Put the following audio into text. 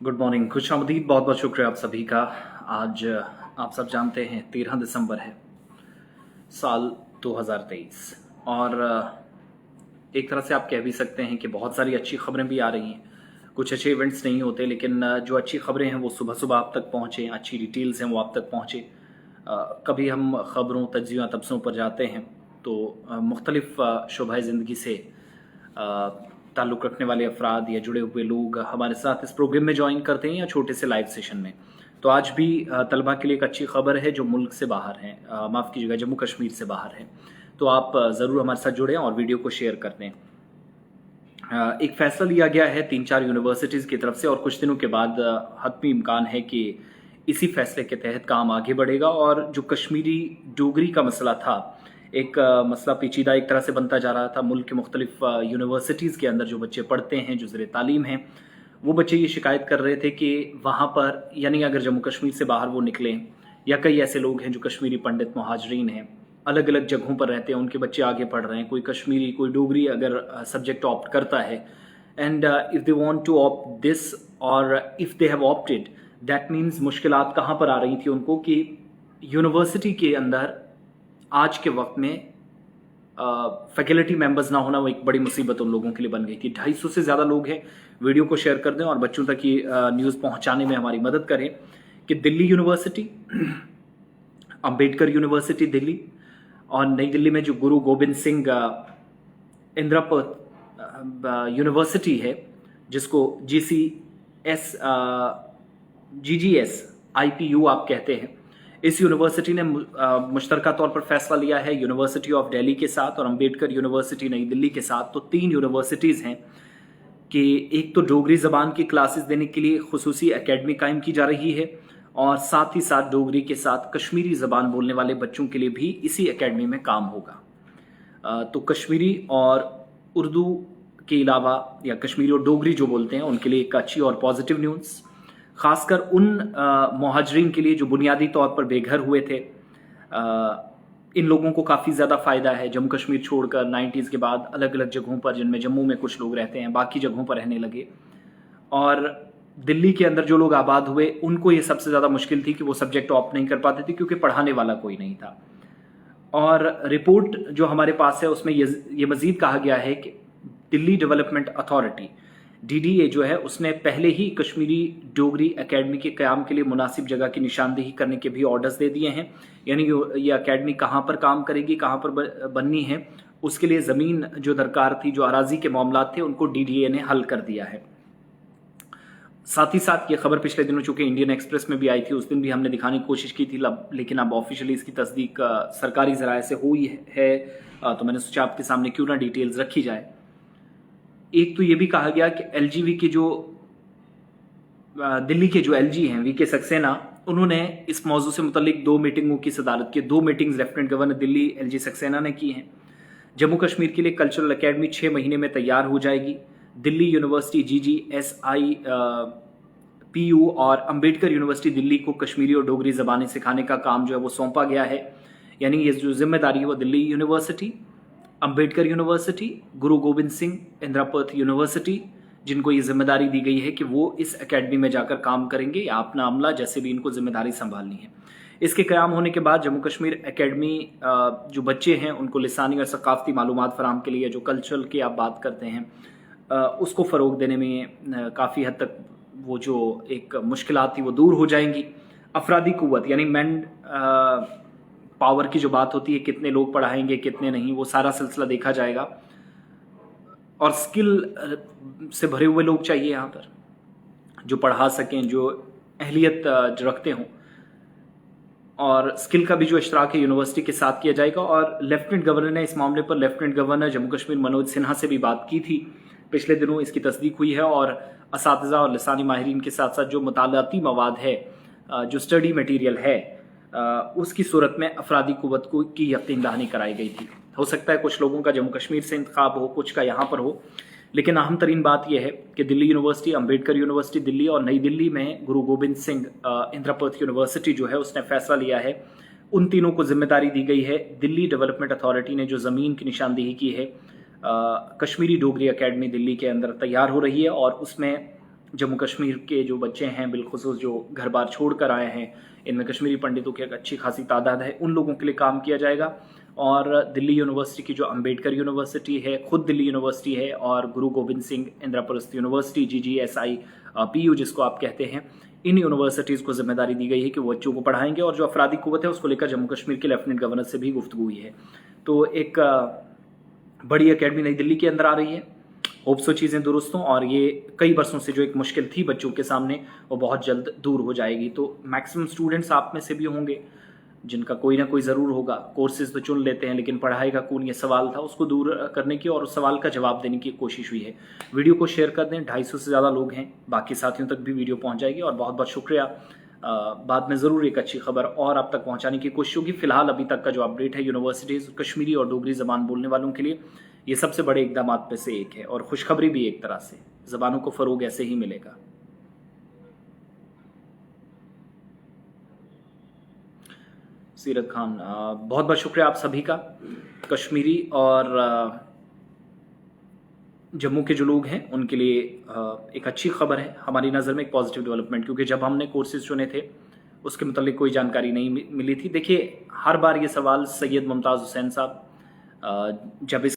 Good morning, खुश आमदीद। बहुत बहुत शुक्रिया आप सभी का। आज आप सब जानते हैं 13 दिसंबर है, साल 2023। और एक तरह से आप कह भी सकते हैं कि बहुत सारी अच्छी खबरें भी आ रही हैं। कुछ अच्छे इवेंट्स नहीं होते, लेकिन जो अच्छी खबरें हैं वो सुबह सुबह आप तक पहुँचें, अच्छी डिटेल्स हैं वो आप तक पहुँचें। कभी हम ख़बरों, तज्ज़िया, तबसरों पर जाते हैं तो मुख्तलिफ़ शुबह ज़िंदगी से ताल्लुक़ रखने वाले अफराद या जुड़े हुए लोग हमारे साथ इस प्रोग्राम में ज्वाइन करते हैं या छोटे से लाइव सेशन में। तो आज भी तलबा के लिए एक अच्छी खबर है जो मुल्क से बाहर हैं, माफ़ कीजिएगा, जम्मू कश्मीर से बाहर हैं। तो आप ज़रूर हमारे साथ जुड़ें और वीडियो को शेयर कर दें। एक फ़ैसला लिया गया है 3-4 यूनिवर्सिटीज़ की तरफ से, और कुछ दिनों के बाद हतमी इम्कान है कि इसी फैसले के तहत काम आगे बढ़ेगा। और जो कश्मीरी डोगरी का मसला था, एक मसला पेचीदा एक तरह से बनता जा रहा था। मुल्क के मुख्तलिफ यूनिवर्सिटीज़ के अंदर जो बच्चे पढ़ते हैं, जो ज़र तालीम हैं, वो बच्चे ये शिकायत कर रहे थे कि वहाँ पर, यानी अगर जम्मू कश्मीर से बाहर वो निकलें, या कई ऐसे लोग हैं जो कश्मीरी पंडित मुहाजरीन हैं, अलग अलग जगहों पर रहते हैं, उनके बच्चे आगे पढ़ रहे हैं, कोई कश्मीरी कोई डोगरी अगर सब्जेक्ट ऑप्ट करता है, and if they want to opt this, or if they have opted, that means मुश्किलात कहाँ पर आ रही थी उनको कि यूनिवर्सिटी के अंदर आज के वक्त में फैकल्टी मेंबर्स ना होना वो एक बड़ी मुसीबत उन लोगों के लिए बन गई थी। 250 से ज़्यादा लोग हैं। वीडियो को शेयर कर दें और बच्चों तक ये न्यूज़ पहुंचाने में हमारी मदद करें कि दिल्ली यूनिवर्सिटी, अंबेडकर यूनिवर्सिटी दिल्ली, और नई दिल्ली में जो गुरु गोबिंद सिंह इंद्रप्रस्थ यूनिवर्सिटी है, जिसको GGS IPU आप कहते हैं, इस यूनिवर्सिटी ने मुश्तरका तौर पर फैसला लिया है यूनिवर्सिटी ऑफ दिल्ली के साथ और अंबेडकर यूनिवर्सिटी नई दिल्ली के साथ। तो 3 यूनिवर्सिटीज़ हैं कि एक तो डोगरी ज़बान की क्लासेस देने के लिए खुसूसी एकेडमी कायम की जा रही है, और साथ ही साथ डोगरी के साथ कश्मीरी ज़बान बोलने वाले बच्चों के लिए भी इसी एकेडमी में काम होगा। तो कश्मीरी और उर्दू के अलावा, या कश्मीरी और डोगरी जो बोलते हैं, उनके लिए एक अच्छी और पॉजिटिव न्यूज़, ख़ासकर उन मुहाजरीन के लिए जो बुनियादी तौर पर बेघर हुए थे। इन लोगों को काफ़ी ज़्यादा फ़ायदा है। जम्मू कश्मीर छोड़कर 90s के बाद अलग अलग जगहों पर, जिनमें जम्मू में कुछ लोग रहते हैं, बाकी जगहों पर रहने लगे, और दिल्ली के अंदर जो लोग आबाद हुए उनको ये सबसे ज़्यादा मुश्किल थी कि वो सब्जेक्ट ऑप्ट नहीं कर पाते थे क्योंकि पढ़ाने वाला कोई नहीं था। और रिपोर्ट जो हमारे पास है उसमें ये मज़ीद कहा गया है कि दिल्ली डेवलपमेंट अथॉरिटी DDA जो है, उसने पहले ही कश्मीरी डोगरी एकेडमी के क़याम के लिए मुनासिब जगह की निशानदेही करने के भी ऑर्डर्स दे दिए हैं। यानी ये एकेडमी कहाँ पर काम करेगी, कहाँ पर बननी है, उसके लिए ज़मीन जो दरकार थी, जो अराजी के मामलात थे, उनको DDA ने हल कर दिया है। साथ ही साथ ये खबर पिछले दिनों चूँकि इंडियन एक्सप्रेस में भी आई थी, उस दिन भी हमने दिखाने की कोशिश की थी, लेकिन अब ऑफिशियली इसकी तस्दीक सरकारी ज़राए से हुई है, तो मैंने सोचा आपके सामने क्यों ना डिटेल्स रखी जाए। एक तो ये भी कहा गया कि LGV के जो दिल्ली के जो LG हैं, VK सक्सेना, उन्होंने इस मौजू से मुतल्लिक 2 मीटिंगों की सदारत की। 2 meetings lieutenant governor Delhi LG Saxena ने की हैं। जम्मू कश्मीर के लिए कल्चरल एकेडमी 6 महीने में तैयार हो जाएगी। दिल्ली यूनिवर्सिटी GGS IPU और अंबेडकर यूनिवर्सिटी दिल्ली को कश्मीरी और डोगरी ज़बानें सिखाने का काम जो है वो सौंपा गया है। यानी ये जो जिम्मेदारी है वो Delhi university, Ambedkar university, Guru Gobind Singh Indraprastha university, जिनको ये जिम्मेदारी दी गई है कि वो इस एकेडमी में जाकर काम करेंगे या अपना अमला, जैसे भी इनको जिम्मेदारी संभालनी है। इसके क़याम होने के बाद जम्मू कश्मीर एकेडमी जो बच्चे हैं उनको लिसानी और सकाफ़ती मालूमात फराहम के लिए, जो कल्चरल की आप बात करते हैं, उसको फ़रोग़ देने में काफ़ी हद तक वो जो एक मुश्किलात थी वो दूर हो जाएंगी। अफरादी क़ुव्वत, यानी मैन पावर की जो बात होती है, कितने लोग पढ़ाएंगे कितने नहीं, वो सारा सिलसिला देखा जाएगा। और स्किल से भरे हुए लोग चाहिए यहाँ पर, जो पढ़ा सकें, जो अहलियत जो रखते हों, और स्किल का भी जो इश्तराक है यूनिवर्सिटी के साथ किया जाएगा। और लेफ्टिनेंट गवर्नर ने इस मामले पर लेफ्टिनेंट गवर्नर जम्मू कश्मीर मनोज सिन्हा से भी बात की थी। पिछले दिनों इसकी तस्दीक हुई है, और असातिज़ा और लिसानी माहिरीन के साथ साथ जो मुतालाती मवाद है, जो स्टडी मटीरियल है, उसकी सूरत में अफरादी क़ुव्वत को की यकीन दहानी कराई गई थी। हो सकता है कुछ लोगों का जम्मू कश्मीर से इंतखाब हो, कुछ का यहाँ पर हो, लेकिन अहम तरीन बात यह है कि दिल्ली यूनिवर्सिटी, अंबेडकर यूनिवर्सिटी दिल्ली और नई दिल्ली में गुरु गोबिंद सिंह इंद्रप्रस्थ यूनिवर्सिटी जो है, उसने फैसला लिया है, उन तीनों को जिम्मेदारी दी गई है। दिल्ली डेवलपमेंट अथॉरिटी ने जो ज़मीन की निशानदेही की है, कश्मीरी डोगरी एकेडमी दिल्ली के अंदर तैयार हो रही है, और उसमें जम्मू कश्मीर के जो बच्चे हैं, बिलखुसूस जो घर बार छोड़ कर आए हैं, इनमें कश्मीरी पंडितों की एक अच्छी खासी तादाद है, उन लोगों के लिए काम किया जाएगा। और दिल्ली यूनिवर्सिटी की जो अंबेडकर यूनिवर्सिटी है, खुद दिल्ली यूनिवर्सिटी है, और Guru Gobind Singh Indraprastha university, GGSI PU जिसको आप कहते हैं, इन यूनिवर्सिटीज़ को जिम्मेदारी दी गई है कि वो बच्चों को पढ़ाएंगे। और जो अफरादी कुव्वत है उसको लेकर जम्मू कश्मीर के लेफ्टिनेंट गवर्नर से भी गुफ्तगू हुई है। तो एक बड़ी एकेडमी नई दिल्ली के अंदर आ रही है। होप सो चीज़ें दुरुस्त हों और ये कई बरसों से जो एक मुश्किल थी बच्चों के सामने वो बहुत जल्द दूर हो जाएगी। तो मैक्सिमम स्टूडेंट्स आप में से भी होंगे जिनका कोई ना कोई ज़रूर होगा, कोर्सेज तो चुन लेते हैं लेकिन पढ़ाई का कौन ये सवाल था, उसको दूर करने की और उस सवाल का जवाब देने की कोशिश हुई है। वीडियो को शेयर कर दें, 250 से ज़्यादा लोग हैं, बाकी साथियों तक भी वीडियो पहुंच जाएगी। और बहुत बहुत शुक्रिया। बाद में ज़रूर एक अच्छी खबर और आप तक पहुंचाने की कोशिश होगी। फिलहाल अभी तक का जो अपडेट है यूनिवर्सिटीज़ कश्मीरी और डोगरी ज़बान बोलने वालों के लिए ये सबसे बड़े इकदाम में से एक है और खुशखबरी भी एक तरह से, ज़बानों को फ़रोग ऐसे ही मिलेगा। सीरत खान, बहुत बहुत शुक्रिया आप सभी का। कश्मीरी और जम्मू के जो लोग हैं उनके लिए एक अच्छी खबर है, हमारी नज़र में एक पॉजिटिव डेवलपमेंट, क्योंकि जब हमने कोर्सेज चुने थे उसके मतलब कोई जानकारी नहीं मिली थी। देखिए, हर बार ये सवाल सैयद मुमताज़ हुसैन साहब जब इस